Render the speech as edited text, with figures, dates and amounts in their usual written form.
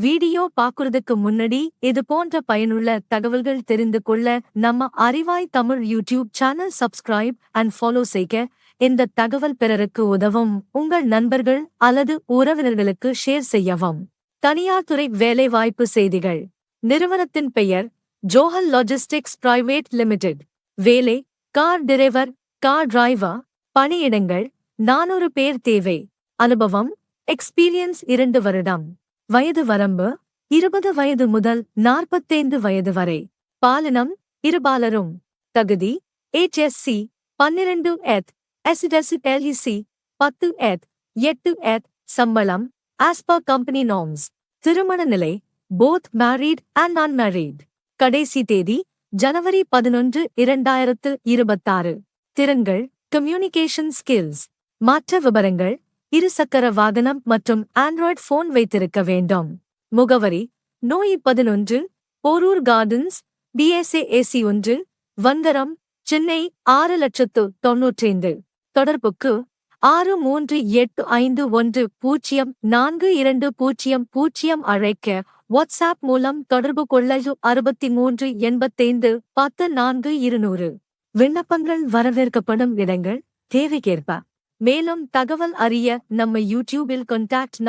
Video பாக்குறதுக்கு முன்னாடி இது போன்ற பயனுள்ள தகவல்கள் தெரிந்து கொள்ள நம்ம அறிவாய் Tamil YouTube channel subscribe and follow செய்க. இந்த தகவல் பிறருக்கு உதவும் உங்கள் நண்பர்கள் அல்லது உறவினர்களுக்கு ஷேர் செய்யவும். தனியார் துறை வேலைவாய்ப்பு செய்திகள். நிறுவனத்தின் பெயர் ஜோஹல் லாஜிஸ்டிக்ஸ் பிரைவேட் லிமிடெட். வேலை கார் டிரைவர், கார் டிரைவர். பணியிடங்கள் 400 பேர் தேவை. அனுபவம் எக்ஸ்பீரியன்ஸ் 2 வருடம். வயது வரம்பு 20 வயது முதல் 45 வயது வரை. பாலினம் இருபாலரும். தகுதி HSC 12 எத் SDSLEC 10 எத் 8 எத். சம்பளம் as per company norms. திருமண நிலை both married and unmarried. கடைசி தேதி ஜனவரி 11, 2026. திறன்கள் கம்யூனிகேஷன் ஸ்கில்ஸ். மற்ற விவரங்கள் இருசக்கர வாகனம் மற்றும் ஆண்ட்ராய்டு போன் வைத்திருக்க வேண்டும். முகவரி நோய் 11, போரூர் கார்டன்ஸ், BSA AC 1, வந்தரம், சென்னை 6,95,000. தொடர்புக்கு 6385104200 அழைக்க. வாட்ஸ்ஆப் மூலம் தொடர்பு கொள்ள 63 85 10 4200. விண்ணப்பங்கள் வரவேற்கப்படும் இடங்கள் தேவைக்கேற்ப. மேலும் தகவல் அறிய நம்ம யூடியூபில் கான்டாக்ட் நம்பர்